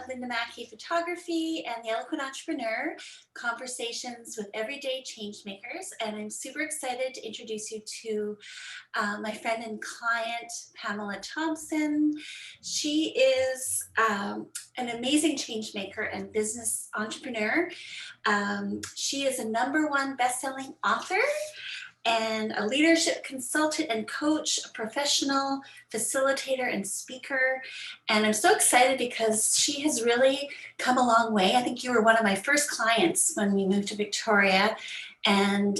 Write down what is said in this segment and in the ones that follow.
of Linda Mackey Photography and the Eloquent Entrepreneur, Conversations with Everyday Changemakers. And I'm super excited to introduce you to my friend and client, Pamela Thompson. She is an amazing change maker and business entrepreneur. She is a #1 best-selling author and a leadership consultant and coach, a professional facilitator and speaker. And I'm so excited because she has really come a long way. I think you were one of my first clients when we moved to Victoria, and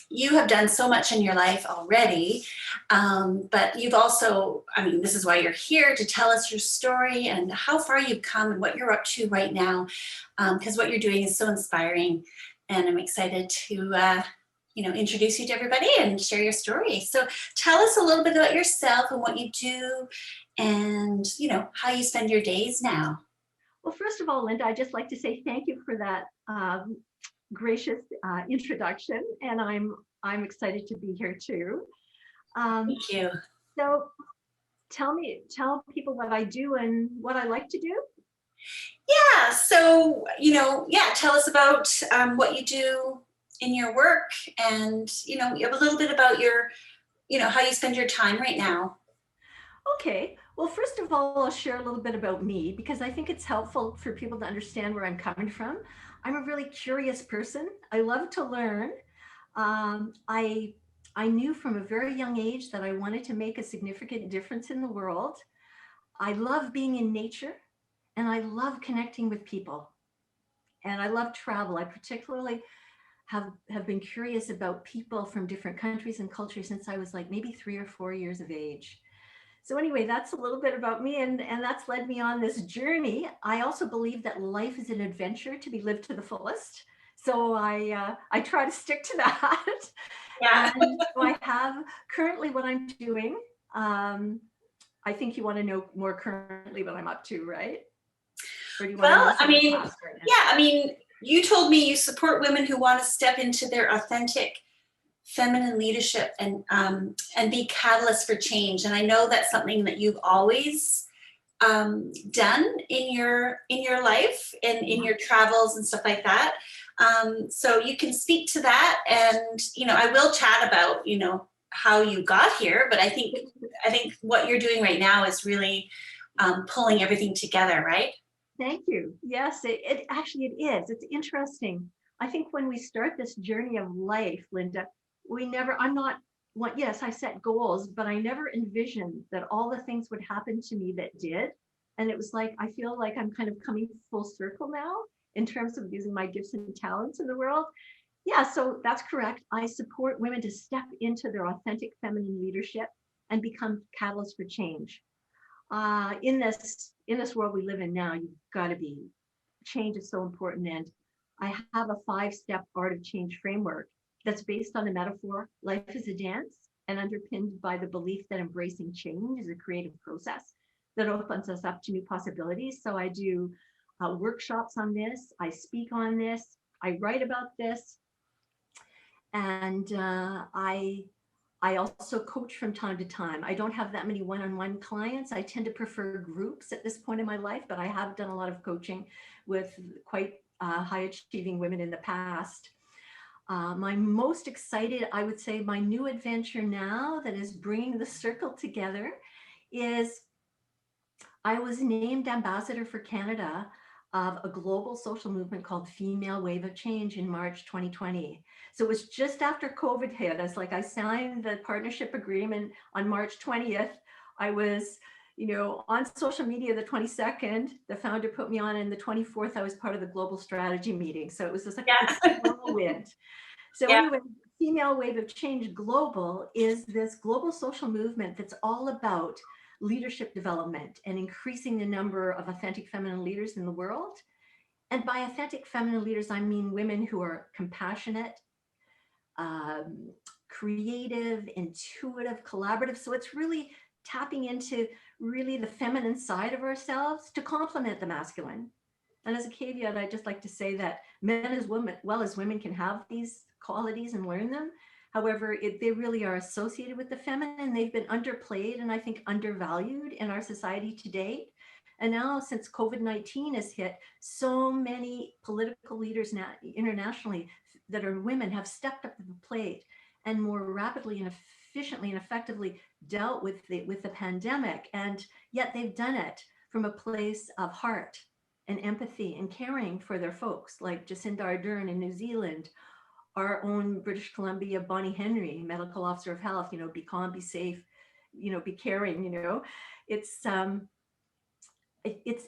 you have done so much in your life already. But you've also, I mean, this is why you're here, to tell us your story and how far you've come and what you're up to right now, because what you're doing is so inspiring. And I'm excited to introduce you to everybody and share your story. So tell us a little bit about yourself and what you do and, how you spend your days now. Well, first of all, Linda, I'd just like to say thank you for that gracious introduction. And I'm excited to be here too. Thank you. So tell people what I do and what I like to do. Yeah. So, tell us about what you do in your work, and a little bit about your how you spend your time right now. Okay, well, first of all, I'll share a little bit about me because I think it's helpful for people to understand where I'm coming from. I'm a really curious person. I love to learn. I knew from a very young age that I wanted to make a significant difference in the world. I love being in nature, and I love connecting with people, and I love travel. I particularly have been curious about people from different countries and cultures since I was like maybe 3 or 4 years of age. So anyway, that's a little bit about me, and that's led me on this journey. I also believe that life is an adventure to be lived to the fullest. So I try to stick to that. Yeah. And so I have currently what I'm doing. I think you want to know more currently what I'm up to, right? Or do you want to know something past right now? Yeah, I mean, you told me you support women who want to step into their authentic feminine leadership and be catalysts for change. And I know that's something that you've always done in your life and in your travels and stuff like that. So you can speak to that, and I will chat about how you got here. But I think what you're doing right now is really pulling everything together, right? Thank you. Yes, it actually it is. It's interesting. I think when we start this journey of life, Linda, yes, I set goals, but I never envisioned that all the things would happen to me that did. And it was like, I feel like I'm kind of coming full circle now in terms of using my gifts and talents in the world. Yeah, so that's correct. I support women to step into their authentic feminine leadership and become catalysts for change. In this world we live in now, you've got to be, change is so important. And I have a 5-step art of change framework that's based on the metaphor, life is a dance, and underpinned by the belief that embracing change is a creative process that opens us up to new possibilities. So I do workshops on this, I speak on this, I write about this, and I also coach from time to time. I don't have that many one-on-one clients. I tend to prefer groups at this point in my life, but I have done a lot of coaching with quite high achieving women in the past. My most excited, I would say, my new adventure now that is bringing the circle together is I was named ambassador for Canada of a global social movement called Female Wave of Change in March 2020. So it was just after COVID hit. I signed the partnership agreement on March 20th. I was, on social media the 22nd, the founder put me on, and the 24th, I was part of the global strategy meeting. So it was just like a whirlwind. So anyway, Female Wave of Change Global is this global social movement that's all about leadership development and increasing the number of authentic feminine leaders in the world. And by authentic feminine leaders, I mean women who are compassionate, creative, intuitive, collaborative. So it's really tapping into really the feminine side of ourselves to complement the masculine. And as a caveat, I'd just like to say that men as well as women can have these qualities and learn them. However, they really are associated with the feminine. They've been underplayed and I think undervalued in our society to date. And now since COVID-19 has hit, so many political leaders now internationally that are women have stepped up to the plate and more rapidly and efficiently and effectively dealt with the pandemic. And yet they've done it from a place of heart and empathy and caring for their folks, like Jacinda Ardern in New Zealand, our own British Columbia, Bonnie Henry, medical officer of health, be calm, be safe, be caring, it's,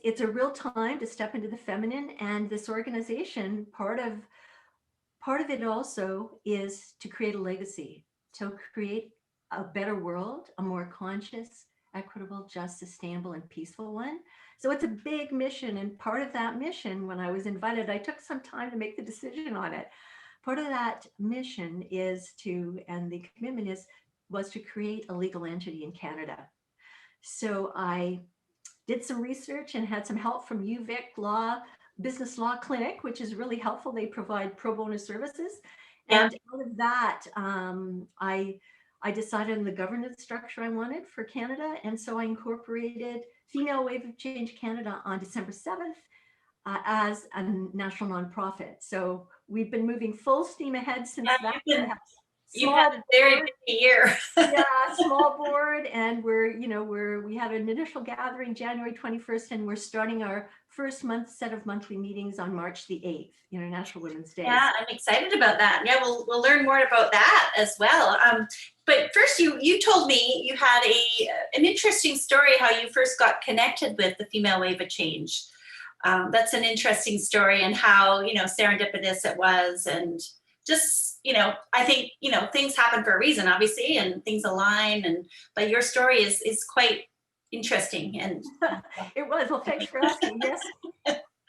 it's a real time to step into the feminine. And this organization, part of it also is to create a legacy, to create a better world, a more conscious, equitable, just, sustainable, and peaceful one. So it's a big mission. And part of that mission, when I was invited, I took some time to make the decision on it. Part of that mission is to, and the commitment was to create a legal entity in Canada. So I did some research and had some help from UVic Business Law Clinic, which is really helpful. They provide pro bono services. Yeah. And out of that, I decided on the governance structure I wanted for Canada. And so I incorporated Female Wave of Change Canada on December 7th as a national nonprofit. So we've been moving full steam ahead since that. You've had a very busy year. Yeah, small board, and we had an initial gathering January 21st, and we're starting our first set of monthly meetings on March the 8th, International Women's Day. Yeah, I'm excited about that. Yeah, we'll learn more about that as well. But first, you told me you had an interesting story how you first got connected with the Female Wave of Change. That's an interesting story, and how serendipitous it was, and just I think things happen for a reason, obviously, and things align. But your story is quite interesting. And it was. Well, thanks for asking. Yes,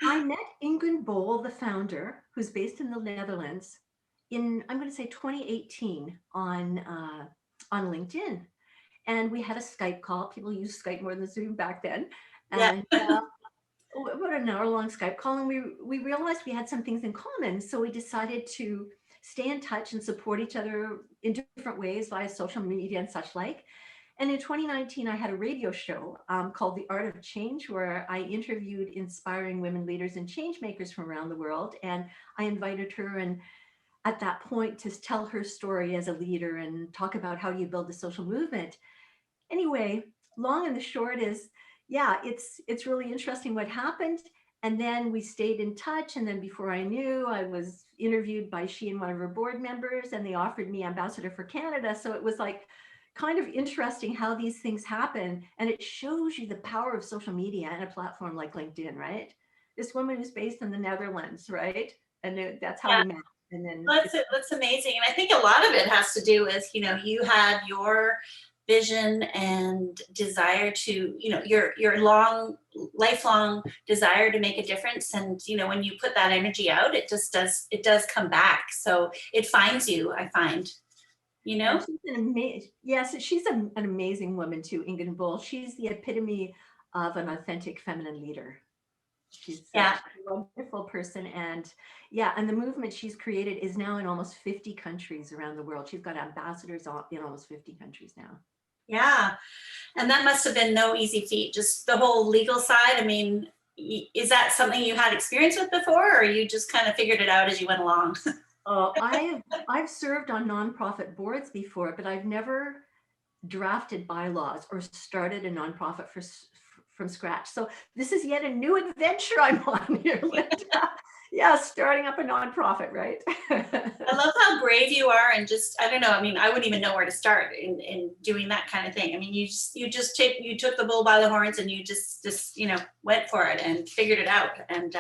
I met Ingrid Bol, the founder, who's based in the Netherlands, in, I'm going to say 2018 on LinkedIn, and we had a Skype call. People used Skype more than Zoom back then, and. Yeah. About an hour-long Skype call, and we realized we had some things in common. So we decided to stay in touch and support each other in different ways via social media and such like. And in 2019, I had a radio show called The Art of Change, where I interviewed inspiring women leaders and change makers from around the world. And I invited her, and at that point, to tell her story as a leader and talk about how you build a social movement. Anyway, long and the short is, yeah, it's really interesting what happened. And then we stayed in touch. And then before I knew, I was interviewed by she and one of her board members, and they offered me ambassador for Canada. So it was like kind of interesting how these things happen. And it shows you the power of social media and a platform like LinkedIn, right? This woman who's based in the Netherlands, right? And that's how we met. And then that's amazing. And I think a lot of it has to do with, you had your vision and desire to, your lifelong desire to make a difference. And, when you put that energy out, it does come back. So it finds you, I find, She's an amazing woman too, Ingrid Bol. She's the epitome of an authentic feminine leader. She's a wonderful person. And the movement she's created is now in almost 50 countries around the world. She's got ambassadors in almost 50 countries now. Yeah. And that must have been no easy feat, just the whole legal side. I mean, is that something you had experience with before, or you just kind of figured it out as you went along? I've served on nonprofit boards before, but I've never drafted bylaws or started a nonprofit from scratch. So this is yet a new adventure I'm on here, Linda. Yeah, starting up a nonprofit, right? I love how brave you are, and just, I don't know, I mean, I wouldn't even know where to start in doing that kind of thing. I mean, you took the bull by the horns, and you just went for it and figured it out. And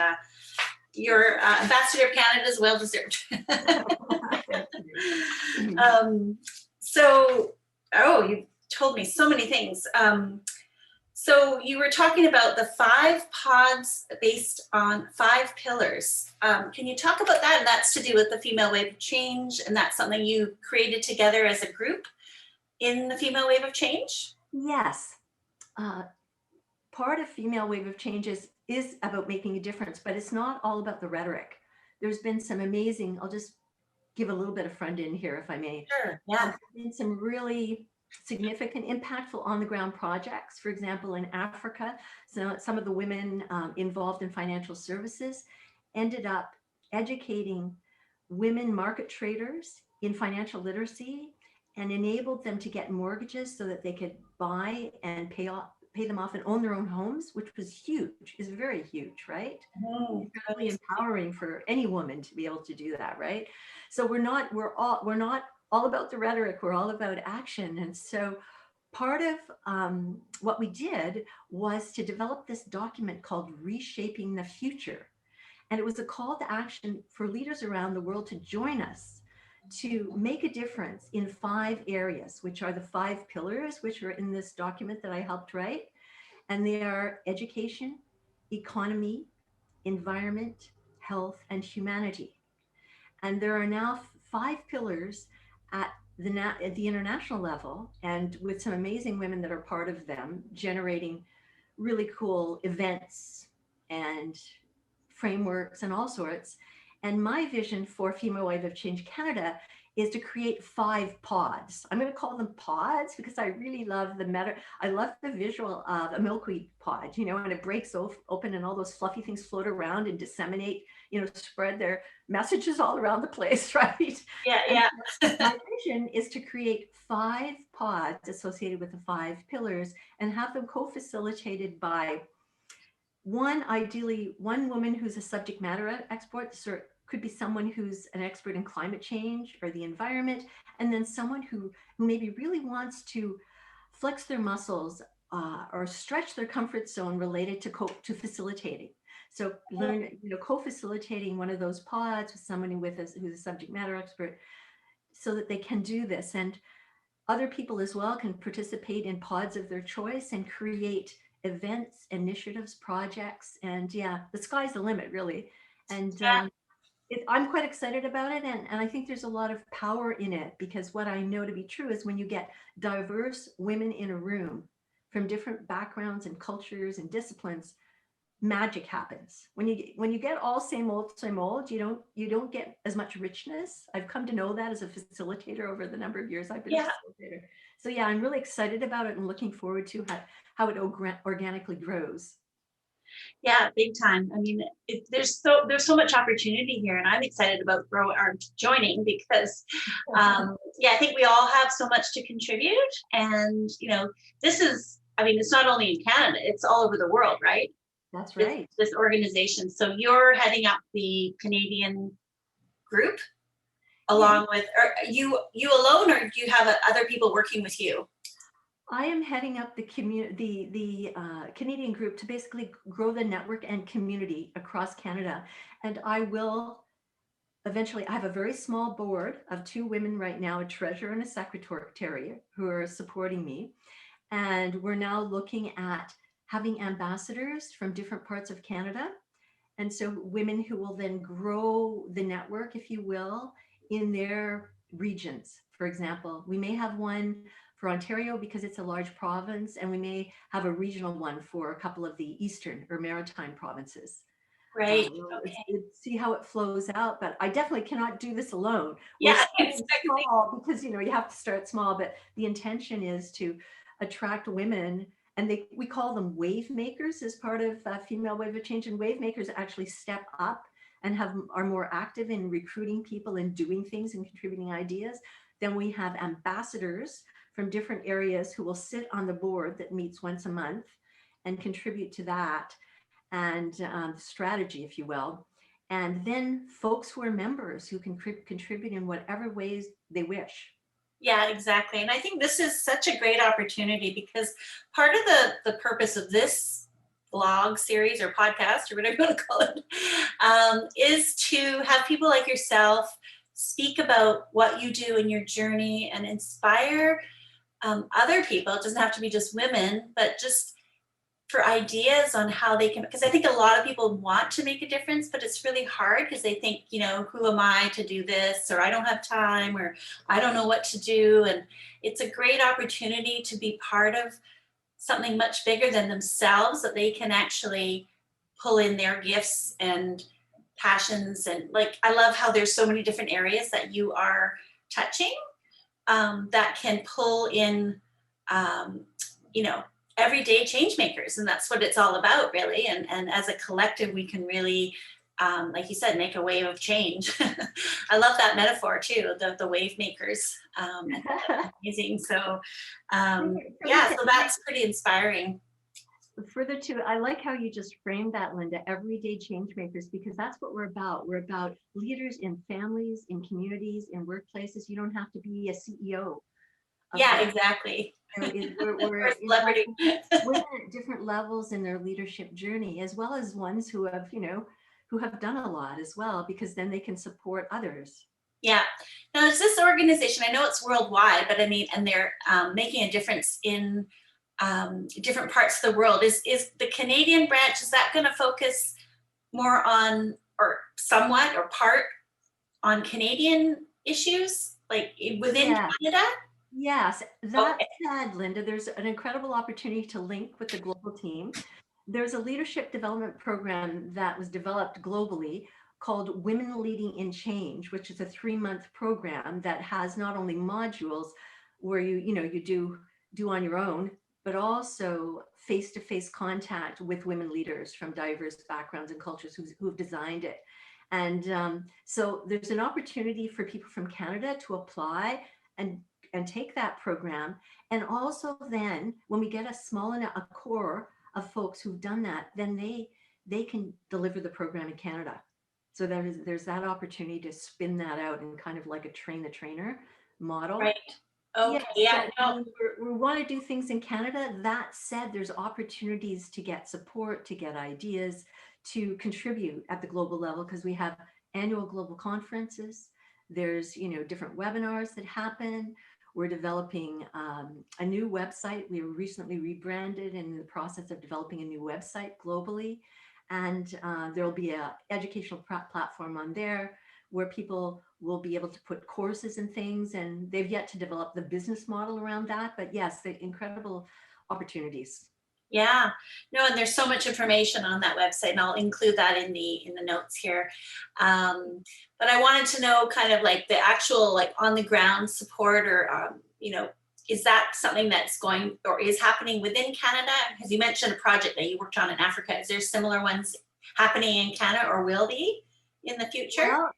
your ambassador of Canada is well deserved. You told me so many things. So you were talking about the 5 pods based on 5 pillars. Can you talk about that? And that's to do with the Female Wave of Change, and that's something you created together as a group in the Female Wave of Change? Yes. Part of Female Wave of Change is about making a difference, but it's not all about the rhetoric. There's been some amazing, I'll just give a little bit of front end here, if I may. Sure, yeah. There's been some really significant, impactful on-the-ground projects. For example, in Africa, so some of the women involved in financial services ended up educating women market traders in financial literacy and enabled them to get mortgages so that they could buy and pay them off and own their own homes, which was huge, is very huge, right? Incredibly empowering for any woman to be able to do that, right? So we're not all about the rhetoric, we're all about action. And so part of what we did was to develop this document called Reshaping the Future. And it was a call to action for leaders around the world to join us to make a difference in 5 areas, which are the 5 pillars, which are in this document that I helped write. And they are education, economy, environment, health, and humanity. And there are now 5 pillars at the international level, and with some amazing women that are part of them, generating really cool events and frameworks and all sorts. And my vision for Female Wave of Change Canada is to create 5 pods. I'm going to call them pods because I really love I love the visual of a milkweed pod, and it breaks open and all those fluffy things float around and disseminate, spread their messages all around the place, right? Yeah. So my vision is to create 5 pods associated with the 5 pillars and have them co-facilitated by ideally one woman who's a subject matter expert. So could be someone who's an expert in climate change or the environment, and then someone who maybe really wants to flex their muscles or stretch their comfort zone related to facilitating. So co-facilitating one of those pods with someone who's a subject matter expert so that they can do this. And other people as well can participate in pods of their choice and create events, initiatives, projects, and the sky's the limit, really. And I'm quite excited about it, and I think there's a lot of power in it, because what I know to be true is when you get diverse women in a room from different backgrounds and cultures and disciplines, magic happens. When you get all same old, you don't get as much richness. I've come to know that as a facilitator over the number of years I've been a facilitator. So I'm really excited about it and looking forward to how it organically grows. Yeah, big time. I mean, there's so much opportunity here, and I'm excited about joining because, I think we all have so much to contribute. And it's not only in Canada; it's all over the world, right? That's right. This organization. So you're heading up the Canadian group, along with, or you alone, or do you have other people working with you? I am heading up the Canadian group to basically grow the network and community across Canada. And I will eventually, I have a very small board of 2 women right now, a treasurer and a secretary, who are supporting me. And we're now looking at having ambassadors from different parts of Canada. And so women who will then grow the network, if you will, in their regions. For example, we may have one for Ontario because it's a large province, and we may have a regional one for a couple of the eastern or maritime provinces. Right. See how it flows out, but I definitely cannot do this alone. Yeah, small because you have to start small, but the intention is to attract women, and we call them wavemakers as part of Female Wave of Change. And wavemakers actually step up and are more active in recruiting people and doing things and contributing ideas. Then we have ambassadors from different areas who will sit on the board that meets once a month and contribute to that and strategy, if you will. And then folks who are members who can contribute in whatever ways they wish. Yeah, exactly. And I think this is such a great opportunity, because part of the purpose of this blog series or podcast or whatever you want to call it, is to have people like yourself speak about what you do in your journey and inspire other people. It doesn't have to be just women, but just for ideas on how they can, because I think a lot of people want to make a difference, but it's really hard because they think, who am I to do this? Or I don't have time, or I don't know what to do. And it's a great opportunity to be part of something much bigger than themselves, that they can actually pull in their gifts and passions. And I love how there's so many different areas that you are touching. that can pull in, um, you know, everyday change makers. And that's what it's all about, really. And as a collective, we can really, like you said, make a wave of change. I love that metaphor too, the wave makers. I think that's amazing. So, Further yeah, to, so that's pretty inspiring. further to, I like how you just framed that, Linda, everyday change makers, because that's what we're about. We're about leaders in families, in communities, in workplaces. You don't have to be a CEO of Yeah, that. exactly. We're Or a in fact, celebrity. women at different levels in their leadership journey, as well as ones who have, who have done a lot as well, because then they can support others. Yeah. Now, there's this organization, I know it's worldwide, but I mean, and they're making a difference in different parts of the world. Is the Canadian branch, is that going to focus more on, or somewhat, or part on Canadian issues, like within Yeah. Canada? Yes, that Okay. said, Linda, there's an incredible opportunity to link with the global team. There's a leadership development program that was developed globally called Women Leading in Change, which is a 3-month program that has not only modules where you do on your own, but also face-to-face contact with women leaders from diverse backgrounds and cultures who've designed it. And so there's an opportunity for people from Canada to apply and take that program. And also then when we get a small enough a core of folks who've done that, then they can deliver the program in Canada. So there's that opportunity to spin that out and kind of like a train the trainer model. Right. Yeah, Okay. Yeah. so I No. mean, we want to do things in Canada. That said, there's opportunities to get support, to get ideas, to contribute at the global level, because we have annual global conferences. There's, different webinars that happen. We're developing a new website. We were recently rebranded and in the process of developing a new website globally. And there'll be a educational platform on there where people will be able to put courses and things, and they've yet to develop the business model around that. But yes, the incredible opportunities. Yeah. No, and there's so much information on that website, and I'll include that in the notes here. But I wanted to know kind of like the actual like on the ground support, or is that something that's going or is happening within Canada? Because you mentioned a project that you worked on in Africa. Is there similar ones happening in Canada, or will be in the future? Well,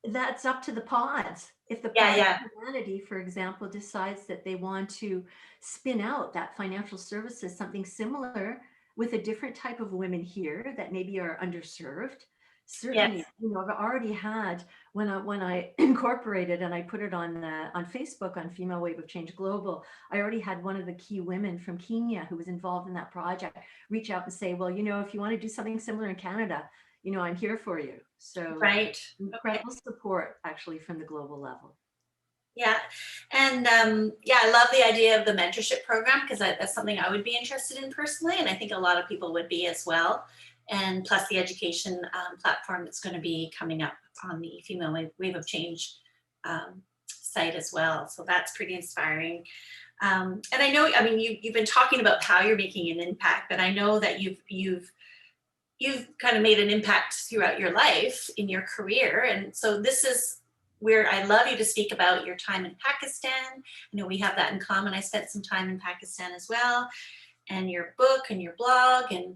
that's up to the pods. If the Yeah, pod yeah. of humanity, for example, decides that they want to spin out that financial services, something similar with a different type of women here that maybe are underserved. Yes. Certainly, I've already had when I incorporated and I put it on Facebook on Female Wave of Change Global. I already had one of the key women from Kenya who was involved in that project reach out and say, well, if you want to do something similar in Canada, I'm here for you. So Right. Okay. incredible support actually from the global level. Yeah. And yeah, I love the idea of the mentorship program, because that's something I would be interested in personally. And I think a lot of people would be as well. And plus the education platform that's going to be coming up on the Female Wave of Change site as well. So that's pretty inspiring. And I know, I mean, you've been talking about how you're making an impact, but I know that you've kind of made an impact throughout your life in your career. And so this is where I love you to speak about your time in Pakistan. I know we have that in common. I spent some time in Pakistan as well, and your book and your blog. And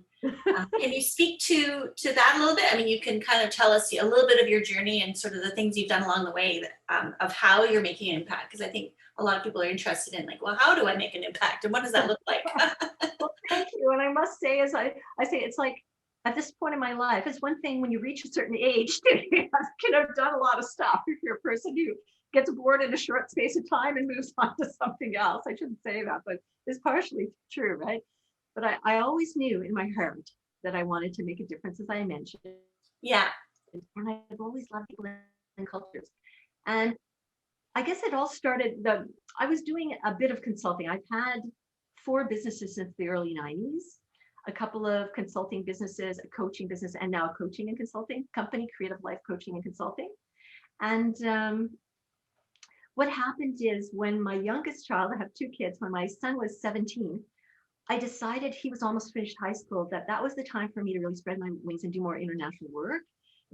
can you speak to that a little bit? I mean, you can kind of tell us a little bit of your journey and sort of the things you've done along the way of how you're making an impact. Because I think a lot of people are interested in like, well, how do I make an impact? And what does that look like? Well, thank you. And I must say, as I say, it's like at this point in my life, it's one thing when you reach a certain age to have done a lot of stuff. If you're a person who gets bored in a short space of time and moves on to something else, I shouldn't say that, but it's partially true, right? But I always knew in my heart that I wanted to make a difference, as I mentioned. Yeah. And I've always loved people and cultures. And I guess it all started, I was doing a bit of consulting. I've had 4 businesses since the early 90s, a couple of consulting businesses, a coaching business, and now a coaching and consulting company, Creative Life Coaching and Consulting. And what happened is when my youngest child, I have 2 kids, when my son was 17, I decided he was almost finished high school, that was the time for me to really spread my wings and do more international work,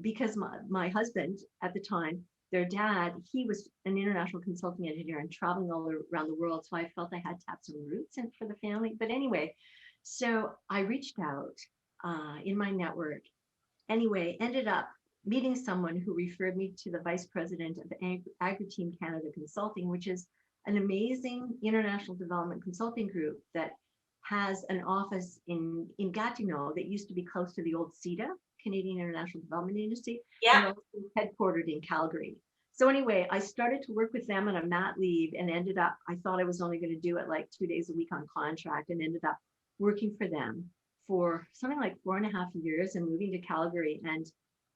because my husband at the time their dad, he was an international consulting engineer and traveling all around the world. So I felt I had to have some roots in for the family. But anyway, so I reached out in my network. Anyway, ended up meeting someone who referred me to the vice president of Agri-Team Canada Consulting, which is an amazing international development consulting group that has an office in Gatineau that used to be close to the old CETA, Canadian International Development Agency, and Yeah. also headquartered in Calgary. So anyway, I started to work with them on a mat leave and ended up, I thought I was only going to do it like 2 days a week on contract, and ended up working for them for something like 4.5 years and moving to Calgary. And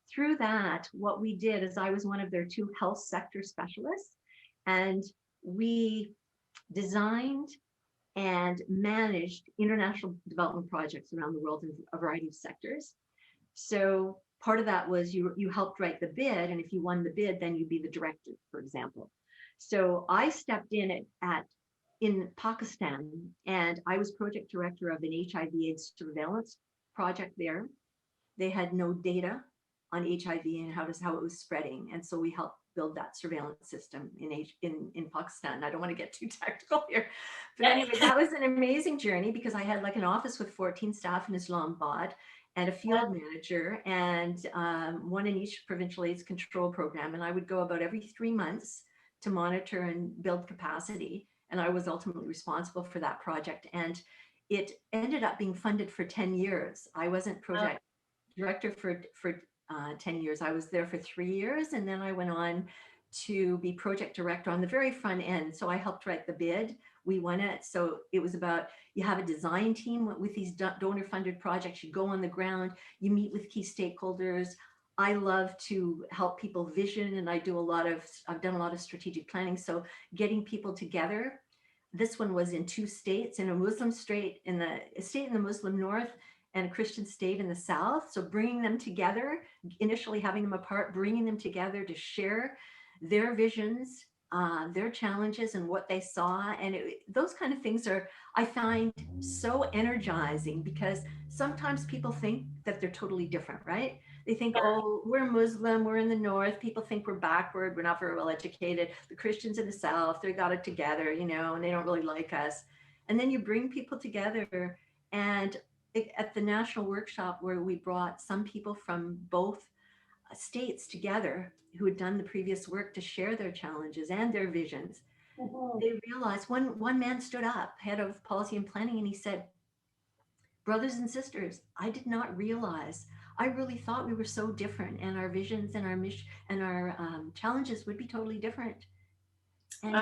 through that, what we did is I was one of their 2 health sector specialists, and we designed and managed international development projects around the world in a variety of sectors. So part of that was you helped write the bid, and if you won the bid, then you'd be the director, for example. So I stepped in Pakistan, and I was project director of an HIV/AIDS surveillance project there. They had no data on HIV and how it was spreading, and so we helped build that surveillance system in Pakistan. I don't want to get too technical here, but anyway, that was an amazing journey because I had like an office with 14 staff in Islamabad and a field manager, and one in each provincial AIDS control program. And I would go about every 3 months to monitor and build capacity. And I was ultimately responsible for that project. And it ended up being funded for 10 years. I wasn't project director for 10 years. I was there for 3 years, and then I went on to be project director on the very front end. So I helped write the bid. We won it. So it was about, you have a design team with these donor funded projects. You go on the ground, you meet with key stakeholders. I love to help people vision, and I've done a lot of strategic planning. So getting people together. This one was in 2 states, in a Muslim state, a state in the Muslim north and a Christian state in the south. So bringing them together, initially having them apart, bringing them together to share their visions, their challenges, and what they saw. And those kind of things I find so energizing, because sometimes people think that they're totally different, right? They think, oh, we're Muslim, we're in the north, people think we're backward, we're not very well educated. The Christians in the south, they got it together, and they don't really like us. And then you bring people together, and at the national workshop where we brought some people from both states together who had done the previous work to share their challenges and their visions, they realized, one man stood up, head of policy and planning, and he said, brothers and sisters, I did not realize, I really thought we were so different, and our visions and our mission and our challenges would be totally different. And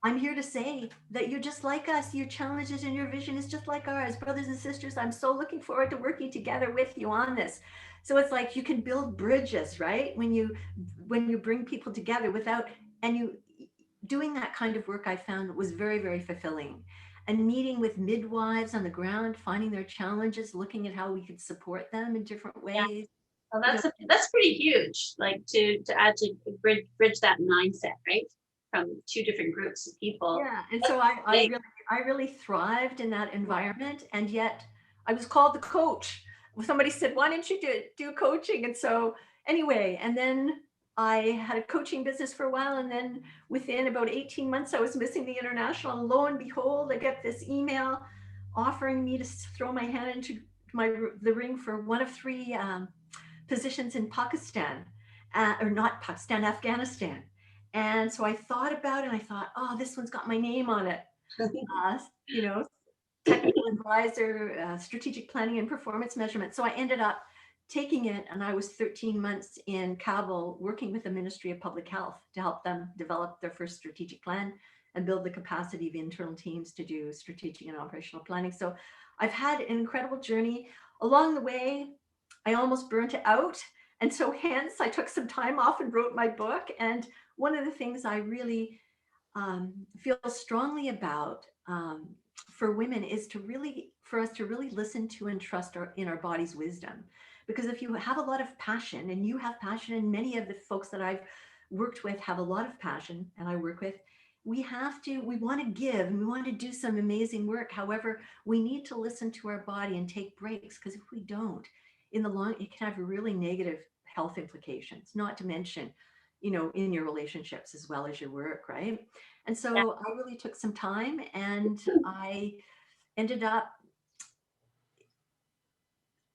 I'm here to say that you're just like us. Your challenges and your vision is just like ours. Brothers and sisters, I'm so looking forward to working together with you on this. So it's like you can build bridges, right? When you bring people together doing that kind of work, I found was very, very fulfilling. And meeting with midwives on the ground, finding their challenges, looking at how we could support them in different ways. Well, that's pretty huge. Like to add to bridge that mindset, right? From 2 different groups of people. Yeah, and so I really thrived in that environment, and yet I was called the coach. Somebody said, "Why don't you do coaching?" And so anyway, and then I had a coaching business for a while, and then within about 18 months, I was missing the international. And lo and behold, I get this email offering me to throw my hand into the ring for one of 3 positions in Pakistan, or not Pakistan, Afghanistan. And so I thought about it, and I thought, oh, this one's got my name on it. Technical advisor, strategic planning and performance measurement. So I ended up taking it, and I was 13 months in Kabul working with the Ministry of Public Health to help them develop their first strategic plan and build the capacity of internal teams to do strategic and operational planning. So I've had an incredible journey. Along the way, I almost burnt out. And so hence I took some time off and wrote my book. And one of the things I really feel strongly about for women is for us to really listen to and trust in our body's wisdom. Because if you have a lot of passion, and you have passion, and many of the folks that I've worked with have a lot of passion, and I work with, we want to give, and we want to do some amazing work. However, we need to listen to our body and take breaks, because if we don't, in the long, it can have really negative health implications, not to mention in your relationships as well as your work, right? And Yeah. so I really took some time, and I ended up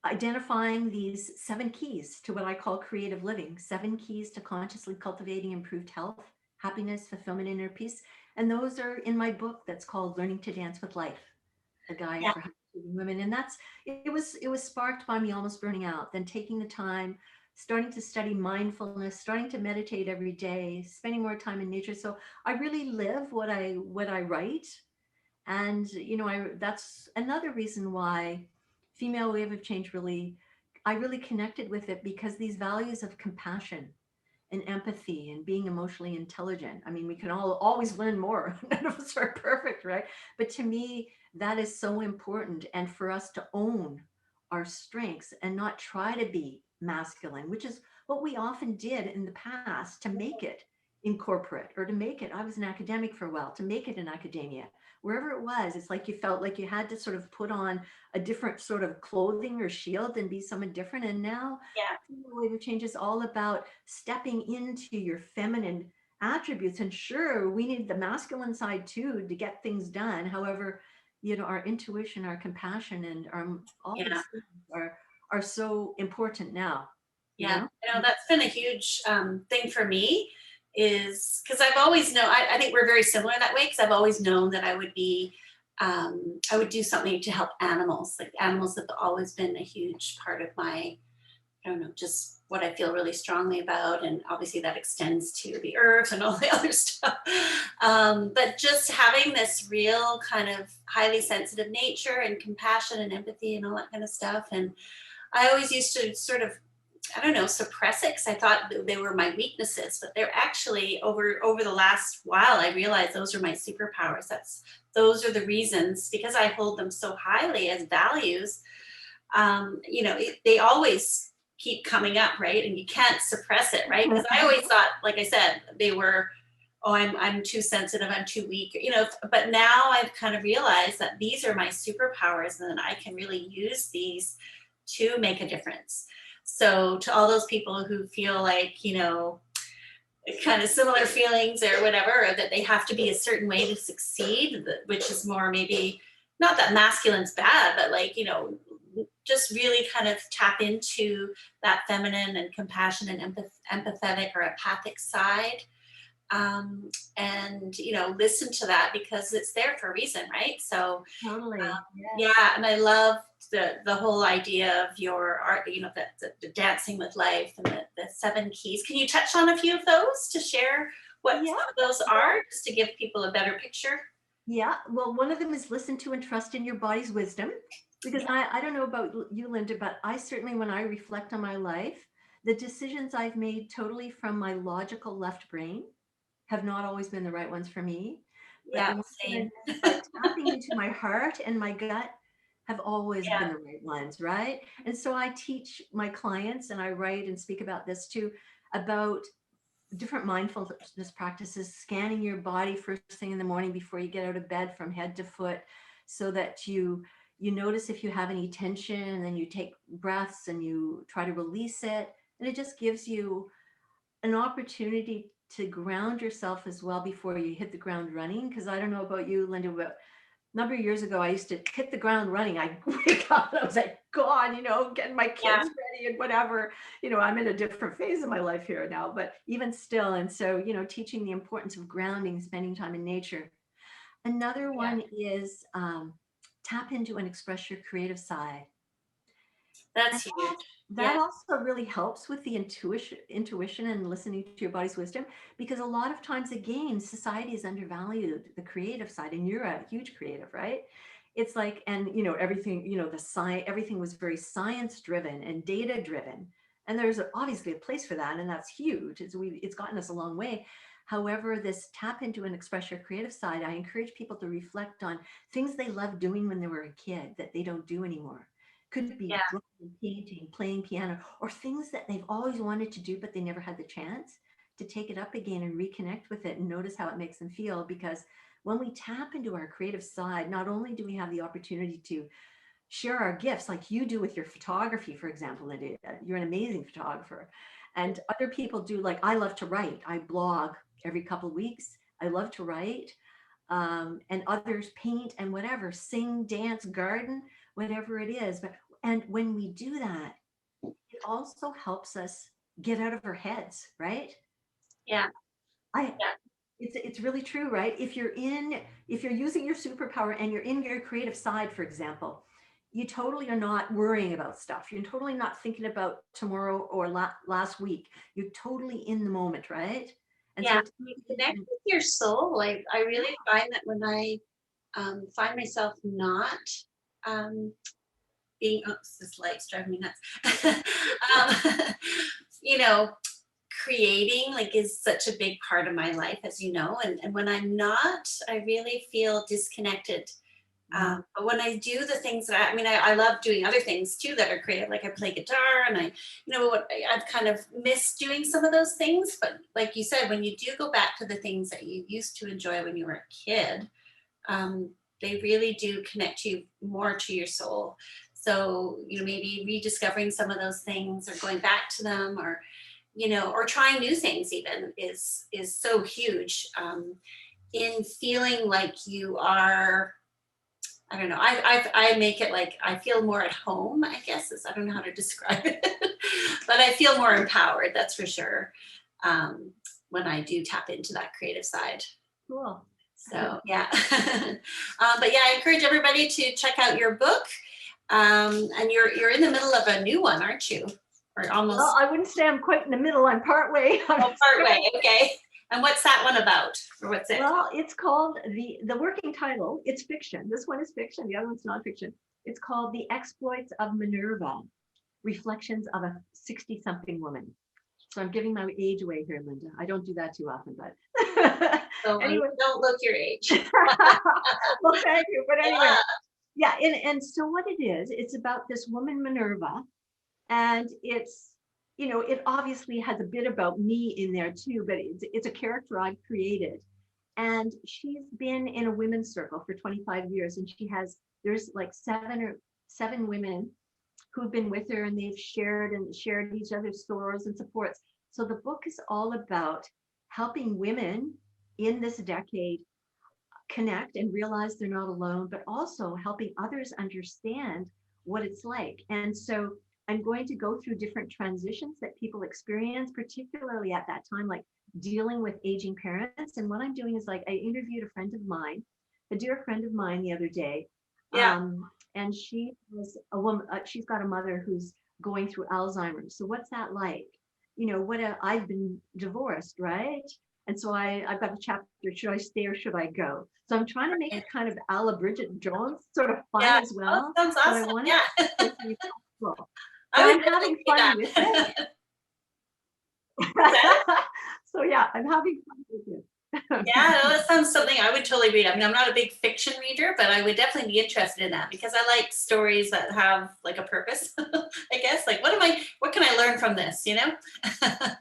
identifying these 7 keys to what I call creative living, 7 keys to consciously cultivating improved health, happiness, fulfillment, and inner peace. And those are in my book that's called Learning to Dance with Life, a guide Yeah. for high-achieving women. And it was sparked by me almost burning out, then taking the time, starting to study mindfulness, starting to meditate every day, spending more time in nature. So I really live what I write. And that's another reason why female wave of change I really connected with it, because these values of compassion and empathy and being emotionally intelligent. I mean, we can all always learn more. None of us are perfect, right? But to me, that is so important. And for us to own our strengths and not try to be masculine, which is what we often did in the past to make it in corporate, or to make it, I was an academic for a while, to make it in academia, wherever it was, it's like you felt like you had to sort of put on a different sort of clothing or shield and be someone different. And now Yeah. female wave of change is all about stepping into your feminine attributes. And sure, we need the masculine side too to get things done. However, our intuition, our compassion, and all Yeah. these things are so important now. Yeah, that's been a huge thing for me, is because I've always known, I think we're very similar that way, because I've always known that I would do something to help animals. Like, animals have always been a huge part of my, I don't know, just what I feel really strongly about. And obviously that extends to the earth and all the other stuff. But just having this real kind of highly sensitive nature and compassion and empathy and all that kind of stuff. And I always used to sort of, I don't know, suppress it, because I thought they were my weaknesses, but they're actually, over the last while, I realized those are my superpowers. Those are the reasons, because I hold them so highly as values. They always keep coming up, right? And you can't suppress it, right? Because I always thought, like I said, they were, oh, I'm too sensitive, I'm too weak, But now I've kind of realized that these are my superpowers, and I can really use these to make a difference. So to all those people who feel like, kind of similar feelings or whatever, or that they have to be a certain way to succeed, which is more, maybe not that masculine's bad, but like, just really kind of tap into that feminine and compassion and empathetic or empathic side. And listen to that, because it's there for a reason, right? So Totally. yeah, and I love the whole idea of your art, the dancing with life, and the 7 keys. Can you touch on a few of those to share what some of those are, just to give people a better picture? Yeah. Well, one of them is listen to and trust in your body's wisdom. Because I don't know about you, Linda, but I certainly, when I reflect on my life, the decisions I've made totally from my logical left brain have not always been the right ones for me. But the Yeah, ones that same. I made by tapping into my heart and my gut have always Yeah, been the right ones, right? And so I teach my clients, and I write and speak about this too, about different mindfulness practices, scanning your body first thing in the morning before you get out of bed from head to foot, so that you notice if you have any tension, and then you take breaths and you try to release it. And it just gives you an opportunity to ground yourself as well before you hit the ground running. Because I don't know about you, Linda, but a number of years ago, I used to hit the ground running. I'd wake up and I was like, God, getting my kids yeah, ready and whatever. I'm in a different phase of my life here now, but even still. And so, teaching the importance of grounding, spending time in nature. Another yeah. one is tap into and express your creative side. And That's huge. that Yeah, also really helps with the intuition and listening to your body's wisdom, because a lot of times, again, society has undervalued the creative side, and you're a huge creative, right? It's like, and everything, the science, everything was very science driven and data driven. And there's obviously a place for that, and that's huge. It's gotten us a long way. However, this tap into and express your creative side, I encourage people to reflect on things they loved doing when they were a kid that they don't do anymore. Could be yeah, drawing, painting, playing piano, or things that they've always wanted to do, but they never had the chance to take it up again and reconnect with it and notice how it makes them feel. Because when we tap into our creative side, not only do we have the opportunity to share our gifts like you do with your photography, for example, Lydia, you're an amazing photographer. And other people do, like, I love to write. I blog every couple of weeks. I love to write. And others paint and whatever, sing, dance, garden, whatever it is. But and when we do that, it also helps us get out of our heads, right? Yeah. I Yeah. it's really true, right? If you're using your superpower and you're in your creative side, for example, you totally are not worrying about stuff. You're totally not thinking about tomorrow or last week. You're totally in the moment, right? And so Yeah. it You connect with your soul. Like I yeah, really find that when I find myself not um, being, oh, this light's driving me nuts. You know, creating like is such a big part of my life, as you know. And when I'm not, I really feel disconnected. But when I do the things that I mean, I love doing other things too that are creative. Like I play guitar and I've kind of missed doing some of those things. But like you said, when you do go back to the things that you used to enjoy when you were a kid, um, they really do connect you more to your soul. So, maybe rediscovering some of those things or going back to them or trying new things even is so huge in feeling like you are. I don't know. I make it like I feel more at home, I guess. I don't know how to describe it, but I feel more empowered. That's for sure. When I do tap into that creative side. cool. So yeah, but yeah, I encourage everybody to check out your book. And you're in the middle of a new one, aren't you? Or almost. Well, I wouldn't say I'm quite in the middle. I'm part way. Oh, part way. Okay. And what's that one about, or what's it? Well, it's called the working title. It's fiction. This one is fiction. The other one's nonfiction. It's called The Exploits of Minerva: Reflections of a 60-something Woman. So I'm giving my age away here, Linda. I don't do that too often, but So anyway. don't look your age. Well, thank you. But anyway, Yeah. and so what it is, it's about this woman Minerva, and it obviously has a bit about me in there too, but it's a character I've created. And she's been in a women's circle for 25 years, and there's like seven women who've been with her, and they've shared each other's sorrows and supports. So the book is all about helping women in this decade connect and realize they're not alone, but also helping others understand what it's like. And so I'm going to go through different transitions that people experience, particularly at that time, like dealing with aging parents. And what I'm doing is, like, I interviewed a dear friend of mine the other day. Yeah. And she was a woman, she's got a mother who's going through Alzheimer's. So what's that like? I've been divorced, right? And so I've got a chapter, should I stay or should I go? So I'm trying to make it kind of a la Bridget Jones, sort of fun as well. Oh, sounds awesome. So I Yeah. so I would I'm having fun with it. So yeah, I'm having fun with it. Yeah, no, that sounds something I would totally read. I mean, I'm not a big fiction reader, but I would definitely be interested in that because I like stories that have like a purpose, I guess. Like, what can I learn from this, That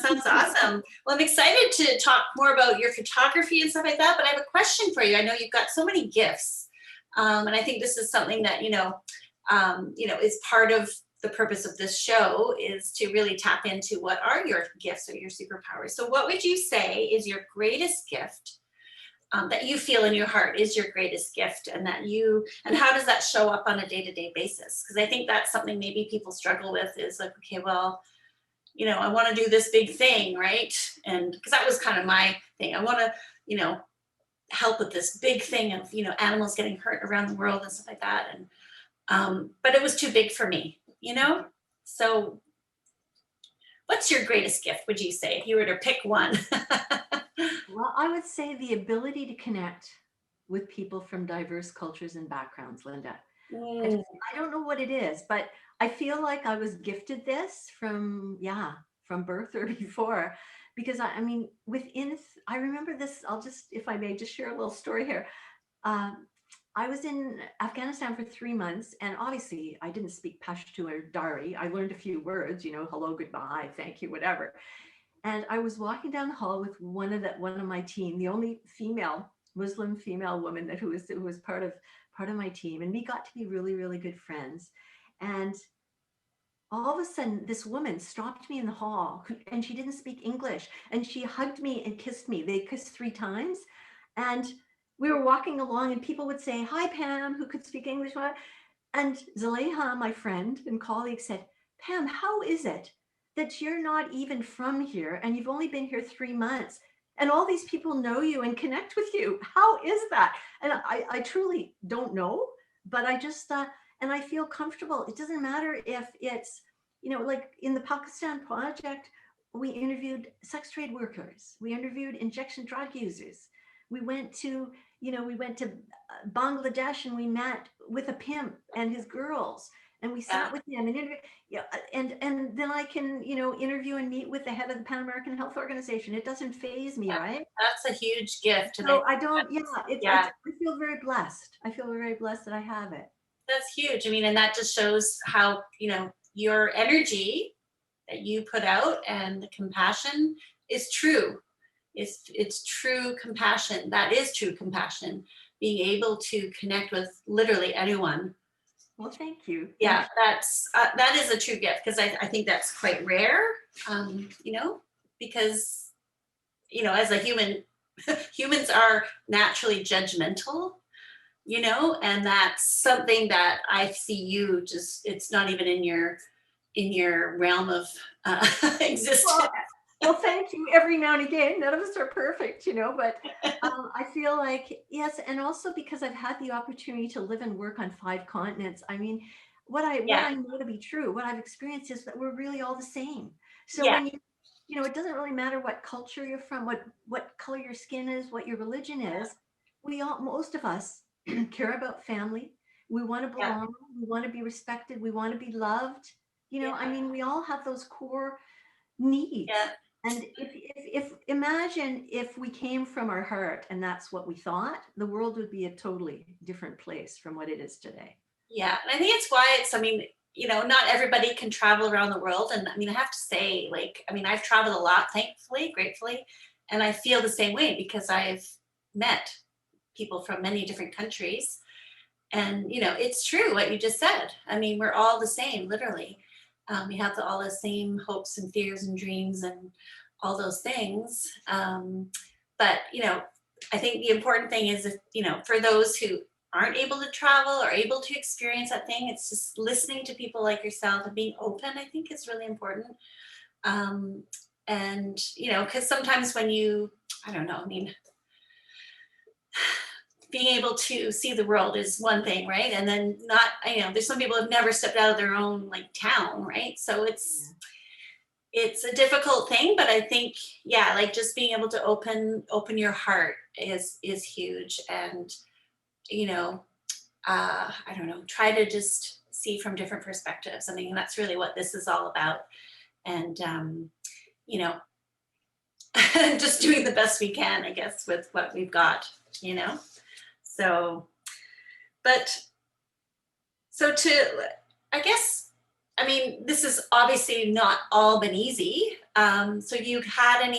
sounds awesome. Well, I'm excited to talk more about your photography and stuff like that, but I have a question for you. I know you've got so many gifts. And I think this is something that, is part of the purpose of this show is to really tap into what are your gifts or your superpowers. So what would you say is your greatest gift that you feel in your heart is your greatest gift, and how does that show up on a day-to-day basis? Because I think that's something maybe people struggle with is like, okay, well, I want to do this big thing, right? And because that was kind of my thing. I want to, help with this big thing of, animals getting hurt around the world and stuff like that. And but it was too big for me, So what's your greatest gift, would you say, if you were to pick one? Well, I would say the ability to connect with people from diverse cultures and backgrounds, Linda. I don't know what it is, but I feel like I was gifted this from birth or before, because I mean, I remember this, if I may, just share a little story here. I was in Afghanistan for 3 months, and obviously I didn't speak Pashto or Dari. I learned a few words, hello, goodbye, thank you, whatever. And I was walking down the hall with one of my team, the only Muslim female woman who was part of my team, and we got to be really, really good friends. And all of a sudden this woman stopped me in the hall and she didn't speak English and she hugged me and kissed me. They kissed 3 times. And we were walking along and people would say, "Hi, Pam," who could speak English. And Zaleha, my friend and colleague, said, "Pam, how is it that you're not even from here and you've only been here 3 months and all these people know you and connect with you? How is that?" And I truly don't know, but I just, and I feel comfortable. It doesn't matter if it's, like in the Pakistan project, we interviewed sex trade workers, we interviewed injection drug users. We went to, Bangladesh and we met with a pimp and his girls and we Yeah. sat with them and and then I can, interview and meet with the head of the Pan American Health Organization. It doesn't faze me, Yeah. right? That's a huge gift. And So I don't, yeah, I feel very blessed. I feel very blessed that I have it. that's huge. I mean, and that just shows how, your energy that you put out and the compassion is true. It's true compassion. That is true compassion. Being able to connect with literally anyone. Well, thank you. Yeah, that is a true gift because I think that's quite rare. Because as a human, humans are naturally judgmental. And that's something that I see you just, it's not even in your realm of existence. Well, thank you. Every now and again, none of us are perfect, but I feel like, yes. And also because I've had the opportunity to live and work on 5 continents. I mean, what I know to be true, what I've experienced is that we're really all the same. So Yeah. when it doesn't really matter what culture you're from, what color your skin is, what your religion is. Most of us care about family. We want to belong. We want to be respected. We want to be loved. I mean, we all have those core needs. Yeah. And if imagine if we came from our heart and that's what we thought, the world would be a totally different place from what it is today. Yeah, and I think it's why not everybody can travel around the world. And I mean, I have to say, I've traveled a lot, thankfully, gratefully, and I feel the same way because I've met people from many different countries. And, it's true what you just said. I mean, we're all the same, literally. We have all the same hopes and fears and dreams and all those things. But, I think the important thing is, for those who aren't able to travel or able to experience that thing, it's just listening to people like yourself and being open, I think is really important. And, because sometimes when I don't know, I mean, being able to see the world is one thing, right? And then there's some people who have never stepped out of their own town, right? So it's a difficult thing, but I think, just being able to open your heart is huge. And, I don't know, try to just see from different perspectives. I mean, that's really what this is all about. And, just doing the best we can, I guess, with what we've got, So, I guess, I mean, this has obviously not all been easy. So have you had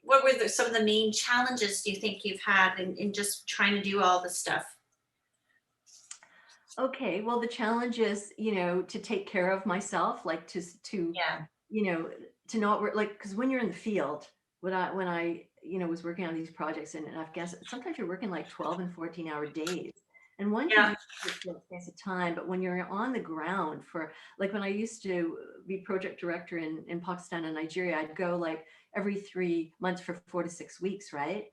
what were some of the main challenges do you think you've had in just trying to do all this stuff? Okay, well, the challenge is, to take care of myself, like to not work, because when you're in the field, when I was working on these projects in Afghanistan, sometimes you're working like 12 and 14-hour days. And one can do it for space of time, but when you're on the ground for, like when I used to be project director in Pakistan and Nigeria, I'd go like every 3 months for 4 to 6 weeks, right?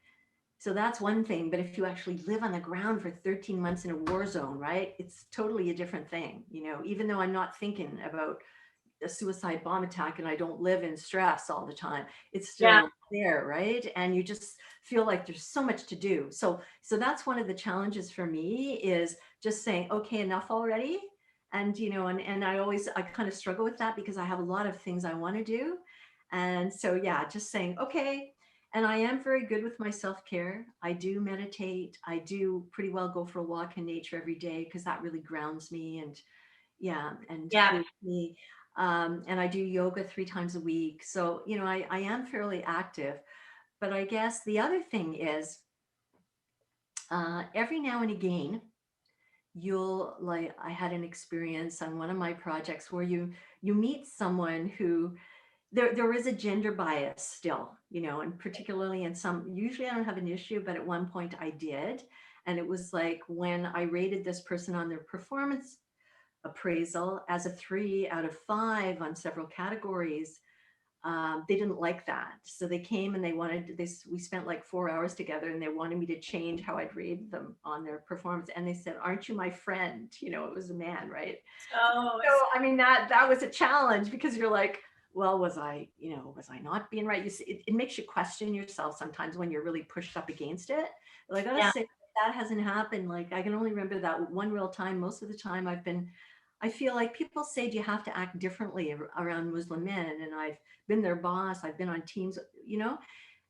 So that's one thing. But if you actually live on the ground for 13 months in a war zone, right, it's totally a different thing. Even though I'm not thinking about a suicide bomb attack and I don't live in stress all the time, it's still there, right? And you just feel like there's so much to do. So that's one of the challenges for me, is just saying, okay, enough already. And and I kind of struggle with that because I have a lot of things I want to do. And so just saying, okay. And I am very good with my self-care. I do meditate. I do pretty well go for a walk in nature every day because that really grounds me and clears me. And I do yoga 3 times a week. So, I am fairly active. But I guess the other thing is every now and again, I had an experience on one of my projects where you meet someone who there is a gender bias still, and particularly in some, usually I don't have an issue, but at one point I did. And it was like when I rated this person on their performance appraisal as a 3 out of 5 on several categories, they didn't like that. So they came and we spent like 4 hours together, and they wanted me to change how I'd rate them on their performance. And they said, "Aren't you my friend?" It was a man, right? Oh, So, I mean, that was a challenge, because you're like, well, was I not being right? You see, it makes you question yourself sometimes when you're really pushed up against it. But I gotta yeah. say, that hasn't happened. Like, I can only remember that one real time. Most of the time I feel like people say, do you have to act differently around Muslim men? And I've been their boss, I've been on teams,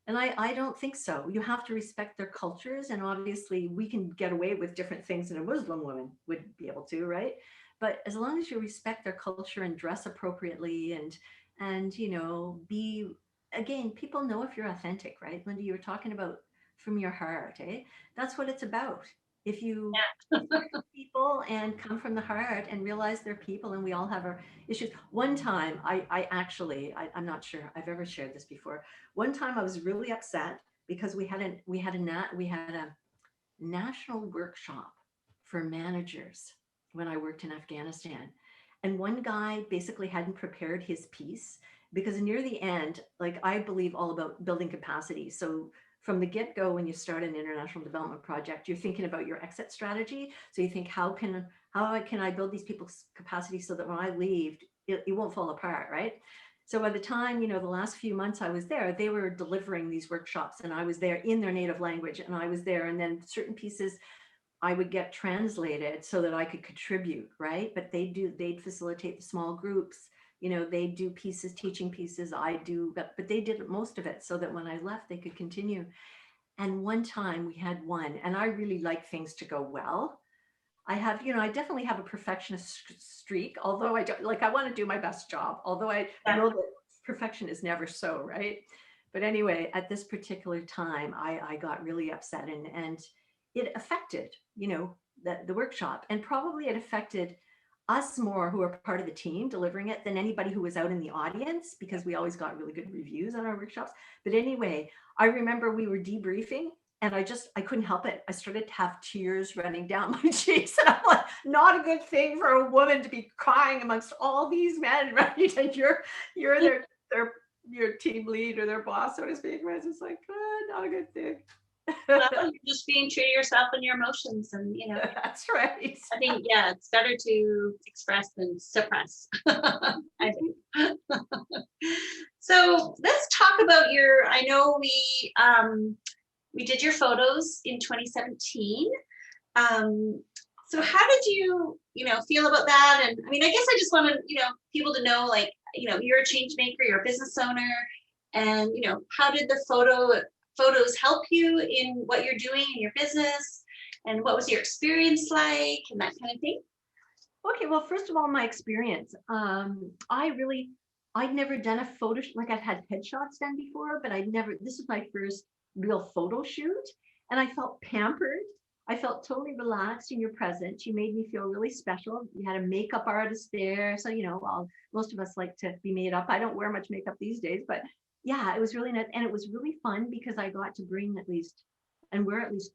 and I don't think so. You have to respect their cultures. And obviously we can get away with different things than a Muslim woman would be able to, right? But as long as you respect their culture and dress appropriately, and be, again, people know if you're authentic, right? Linda, you were talking about from your heart, eh? That's what it's about. If you people and come from the heart and realize they're people, and we all have our issues. One time I'm not sure I've ever shared this before. One time I was really upset because we had a national workshop for managers when I worked in Afghanistan. And one guy basically hadn't prepared his piece, because near the end, like, I believe all about building capacity. So from the get-go, when you start an international development project, you're thinking about your exit strategy. So you think, how can I build these people's capacity so that when I leave, it won't fall apart, right? So by the time, the last few months I was there, they were delivering these workshops, and I was there in their native language, and I was there, and then certain pieces I would get translated so that I could contribute, right? But they'd facilitate the small groups, they do pieces, teaching pieces, I do, but they did most of it so that when I left, they could continue. And one time we had one, and I really like things to go well. I definitely have a perfectionist streak, although I don't, like, I want to do my best job, although I know that perfection is never so, right? But anyway, at this particular time, I got really upset, and it affected, the workshop, and probably it affected us more who are part of the team delivering it than anybody who was out in the audience, because we always got really good reviews on our workshops. But anyway, I remember we were debriefing, and I couldn't help it. I started to have tears running down my cheeks. And I'm like, not a good thing for a woman to be crying amongst all these men, right? And you're their your team lead or their boss, so to speak. Right? It's like, not a good thing. Well, you're just being true to yourself and your emotions, and That's right. I think, yeah, it's better to express than suppress. I think. So let's talk about I know we did your photos in 2017. So how did you feel about that? And I mean, I guess I just want people to know, like, you're a change maker, you're a business owner, and how did the photos help you in what you're doing in your business, and what was your experience like, and that kind of thing? Okay, well, first of all, my experience. I'd never done a photo, like, I'd had headshots done before, but this was my first real photo shoot. And I felt pampered. I felt totally relaxed in your presence. You made me feel really special. You had a makeup artist there. So, most of us like to be made up. I don't wear much makeup these days, but yeah, it was really nice. And it was really fun because I got to wear at least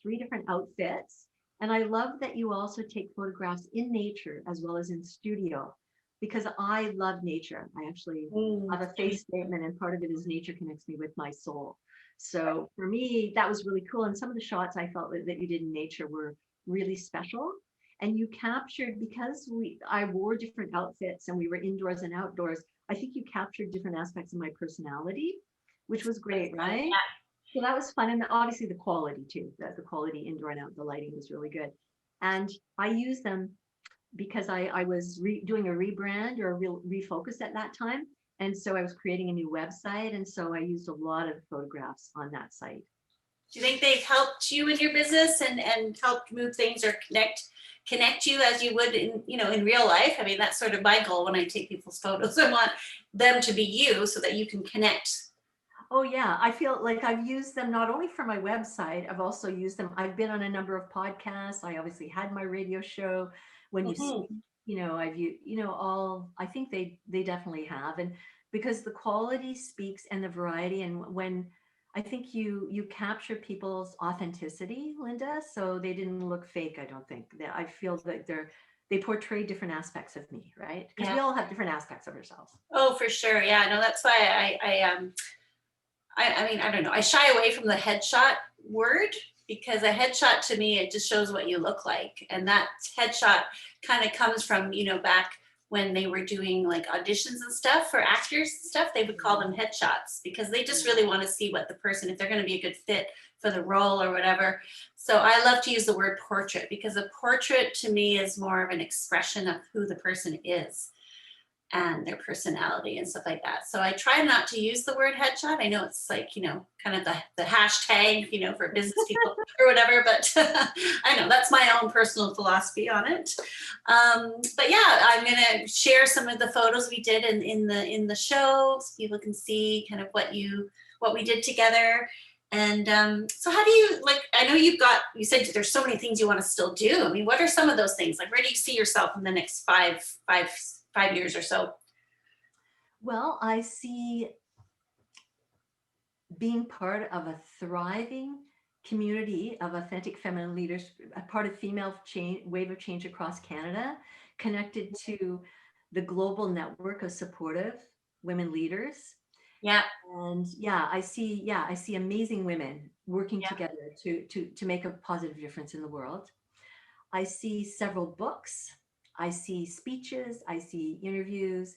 3 different outfits. And I love that you also take photographs in nature as well as in studio, because I love nature. I actually have a faith statement, and part of it is nature connects me with my soul. So for me, that was really cool. And some of the shots I felt that you did in nature were really special. And you captured, because I wore different outfits and we were indoors and outdoors, I think you captured different aspects of my personality, which was great, right? Yeah. So that was fun. And obviously the quality too, the quality indoor and out, the lighting was really good. And I used them because I was doing a rebrand or a refocus at that time. And so I was creating a new website. And so I used a lot of photographs on that site. Do you think they've helped you in your business and helped move things or connect you as you would in real life? I mean, that's sort of my goal when I take people's photos. I want them to be you so that you can connect. Oh yeah, I feel like I've used them not only for my website, I've also used them. I've been on a number of podcasts. I obviously had my radio show. When you Mhm. speak, I've all. I think they definitely have, and because the quality speaks and the variety, and when I think you capture people's authenticity, Linda, so they didn't look fake. I don't think that I feel that they portray different aspects of me, right? Because Yeah. we all have different aspects of ourselves. Oh, for sure. Yeah. No, that's why I mean, I don't know. I shy away from the headshot word because a headshot to me, it just shows what you look like. And that headshot kind of comes from, back when they were doing like auditions and stuff for actors and stuff, they would call them headshots because they just really want to see what the person, if they're going to be a good fit for the role or whatever. So I love to use the word portrait because a portrait to me is more of an expression of who the person is and their personality and stuff like that. So I try not to use the word headshot. I know it's like, kind of the hashtag, for business people or whatever, but I know that's my own personal philosophy on it. But yeah, I'm going to share some of the photos we did in the show so people can see kind of what we did together. And so how do you, like, I know you said there's so many things you want to still do. I mean, what are some of those things? Like, where do you see yourself in the next 5 years or so? Well, I see being part of a thriving community of authentic feminine leaders, a part of female change, wave of change across Canada, connected to the global network of supportive women leaders. Yeah. And I see amazing women working together to make a positive difference in the world. I see several books. I see speeches. I see interviews.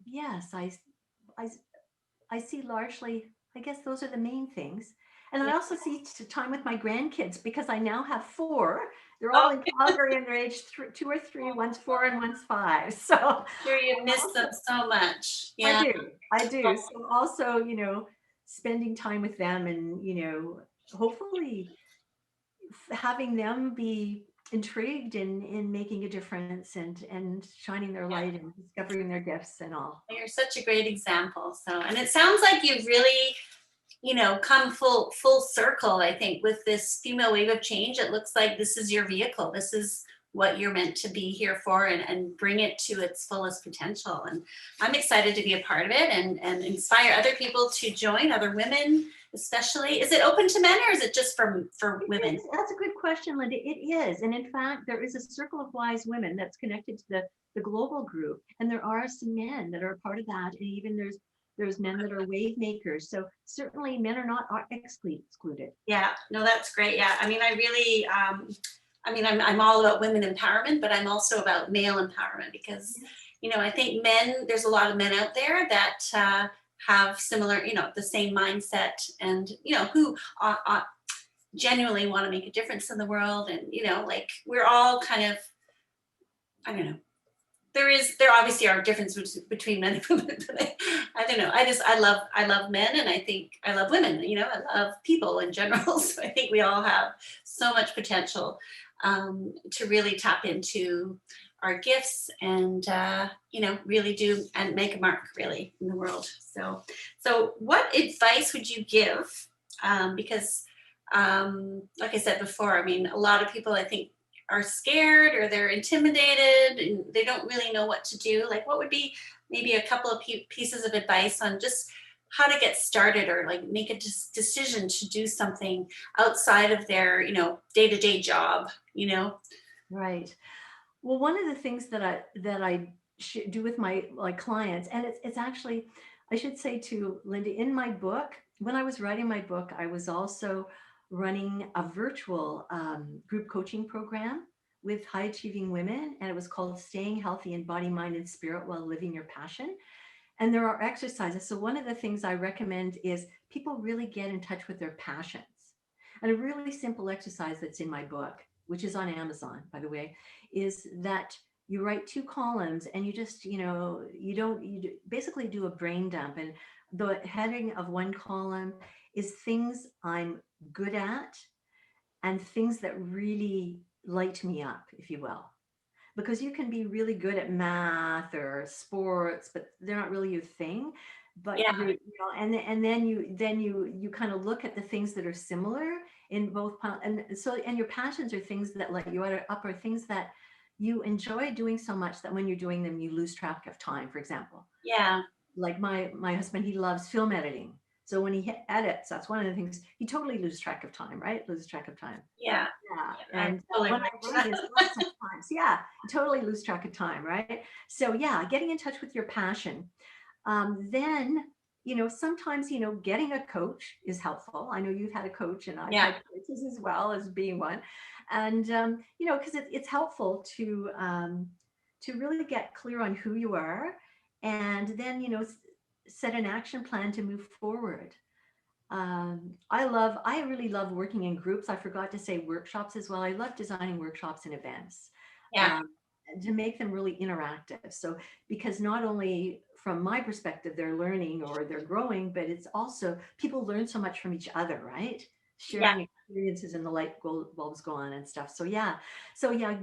Yes, I I see largely, I guess those are the main things. And I Yeah. also see time with my grandkids because I now have four. They're all Oh, in Calgary and they're aged 2 or 3, one's 4 and one's 5. So sure, you miss them so much. I Yeah. do, I do. So also, spending time with them and, hopefully having them be intrigued in making a difference and shining their light and discovering their gifts and all. You're such a great example. So, and it sounds like you've really, come full circle. I think with this female wave of change, it looks like this is your vehicle. This is what you're meant to be here for, and bring it to its fullest potential. And I'm excited to be a part of it and inspire other people to join, other women especially. Is it open to men or is it just for women? That's a good question, Linda. It is. And in fact, there is a circle of wise women that's connected to the global group. And there are some men that are a part of that. And even there's men that are wave makers. So certainly men are not excluded. Yeah, no, that's great. Yeah, I mean, I really, I'm all about women empowerment, but I'm also about male empowerment because, I think there's a lot of men out there that have similar, the same mindset and, who genuinely want to make a difference in the world. And, like we're all kind of, I don't know, there obviously are differences between men and women, but I don't know. I love men, and I think I love women. I love people in general. So I think we all have so much potential to really tap into our gifts and really do and make a mark really in the world. So what advice would you give? Because like I said before, I mean, a lot of people I think are scared or they're intimidated and they don't really know what to do. Like, what would be maybe a couple of pieces of advice on just how to get started or like make a decision to do something outside of their day-to-day job? Right. Well, one of the things that I do with my clients, and it's actually, I should say to Linda, in my book, when I was writing my book, I was also running a virtual group coaching program with high achieving women, and it was called Staying Healthy in Body, Mind, and Spirit While Living Your Passion. And there are exercises. So one of the things I recommend is people really get in touch with their passions. And a really simple exercise that's in my book, which is on Amazon, by the way, is that you write 2 columns and you just, you basically do a brain dump. And the heading of one column is things I'm good at and things that really light me up, if you will. Because you can be really good at math or sports, but they're not really your thing. but Yeah. you know, and then you kind of look at the things that are similar in both, and so, and your passions are things that light you up, or things that you enjoy doing so much that when you're doing them, you lose track of time. For example, Yeah. like my husband, he loves film editing. So when he edits, that's one of the things he totally loses track of time, right? Loses track of time. Yeah. Yeah. I And totally when I relate write to is that. lots of times, yeah, you totally lose track of time, right? So yeah, getting in touch with your passion. Then, you know, sometimes, you know, getting a coach is helpful. I know you've had a coach, and I've Yeah. had coaches as well as being one. And, you know, because it's helpful to really get clear on who you are, and then, you know, set an action plan to move forward. I really love working in groups. I forgot to say workshops as well. I love designing workshops and events, Yeah. um, to make them really interactive. So, because not only from my perspective, they're learning or they're growing, but it's also people learn so much from each other, right? Yeah. Sharing experiences, and the bulbs go on and stuff. So yeah,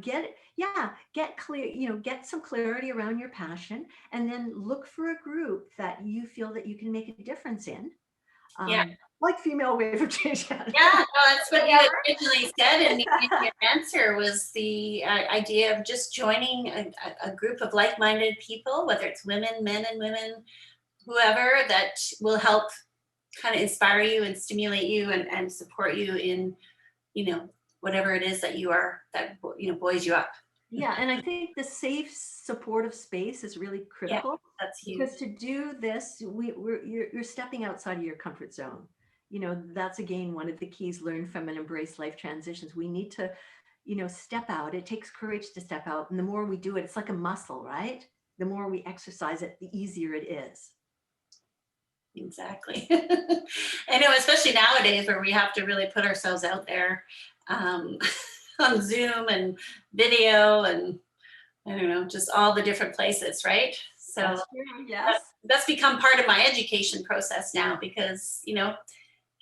get clear, you know, get some clarity around your passion, and then look for a group that you feel that you can make a difference in, Yeah. like Female Wave of Change Yeah, Canada. no, that's what you had originally said in your answer, was the idea of just joining a group of like-minded people, whether it's women, men and women, whoever, that will help kind of inspire you and stimulate you and support you in, you know, whatever it is that you are, that, you know, buoys you up. Yeah, and I think the safe, supportive space is really Yeah, critical, that's huge. because to do this, you're stepping outside of your comfort zone. You know, that's again one of the keys learned from and embrace life transitions. We need to, you know, step out. It takes courage to step out, and the more we do it, it's like a muscle, right? The more we exercise it, the easier it is. Exactly. I know, especially nowadays where we have to really put ourselves out there, um, on Zoom and video and, I don't know, just all the different places, right? So That's true. Yes. that's become part of my education process now, because, you know,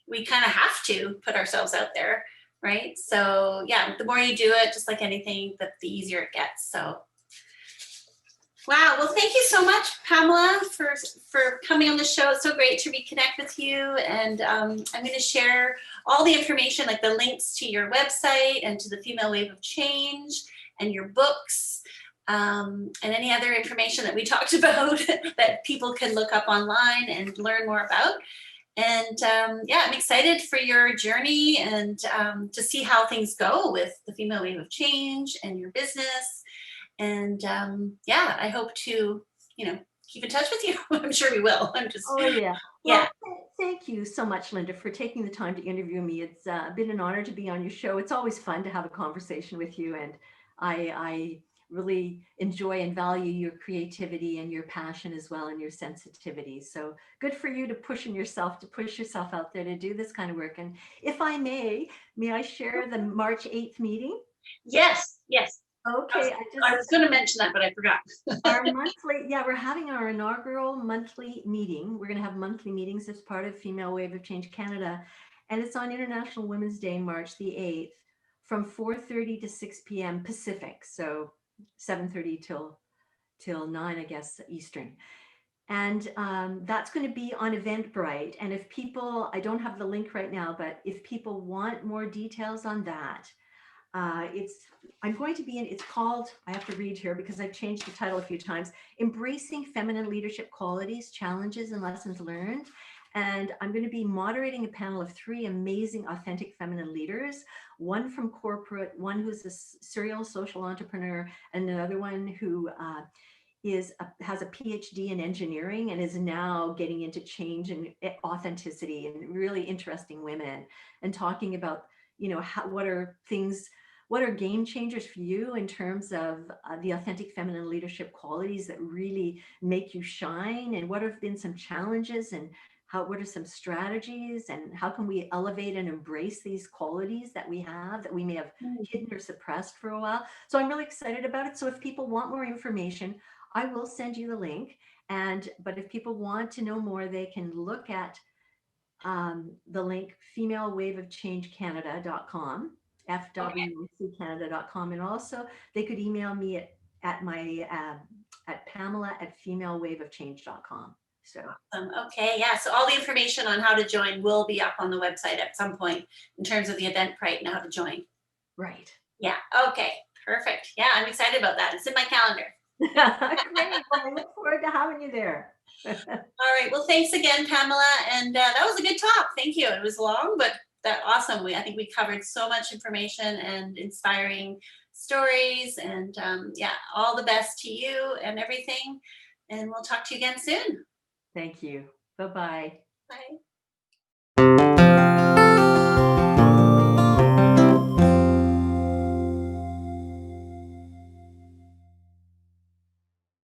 we kind of have to put ourselves out there, right? So yeah, the more you do it, just like anything, the easier it gets. So wow. Well, thank you so much, Pamela, for coming on the show. It's so great to reconnect with you. And I'm going to share all the information, like the links to your website and to the Female Wave of Change and your books, and any other information that we talked about that people can look up online and learn more about. And yeah, I'm excited for your journey, and to see how things go with the Female Wave of Change and your business. And yeah, I hope to, you know, keep in touch with you. I'm sure we will. I'm just, Oh yeah. yeah. Well, thank you so much, Linda, for taking the time to interview me. It's been an honor to be on your show. It's always fun to have a conversation with you, and I really enjoy and value your creativity and your passion as well, and your sensitivity. So good for you to push yourself out there to do this kind of work. And if I may I share the March 8th meeting? Yes, yes. Okay, I was going to mention that, but I forgot. our monthly, yeah, we're having our inaugural monthly meeting. We're going to have monthly meetings as part of Female Wave of Change Canada, and it's on International Women's Day, March the 8th, from 4:30 to 6 p.m. Pacific, so 7:30 till 9, I guess, Eastern. And that's going to be on Eventbrite. And if people, I don't have the link right now, but if people want more details on that, I'm going to be in, it's called, I have to read here because I've changed the title a few times, Embracing Feminine Leadership Qualities, Challenges and Lessons Learned. And I'm going to be moderating a panel of 3 amazing, authentic feminine leaders, one from corporate, one who's a serial social entrepreneur, and another one who has a PhD in engineering and is now getting into change and authenticity, and really interesting women, and talking about, you know, what are game changers for you in terms of the authentic feminine leadership qualities that really make you shine, and what have been some challenges, and what are some strategies, and how can we elevate and embrace these qualities that we have that we may have hidden or suppressed for a while. So I'm really excited about it. So if people want more information, I will send you the link. But if people want to know more, they can look at the link femalewaveofchangecanada.com, FWOC and also they could email me at my at Pamela@femalewaveofchange.com. So Okay, yeah. So all the information on how to join will be up on the website at some point in terms of the Eventbrite and how to join. right. Yeah. Okay. Perfect. Yeah, I'm excited about that. It's in my calendar. Great. Well, I look forward to having you there. All right. Well, thanks again, Pamela. And that was a good talk. Thank you. It was long, but that awesome. I think we covered so much information and inspiring stories. And yeah, all the best to you and everything. And we'll talk to you again soon. Thank you. Bye-bye. Bye.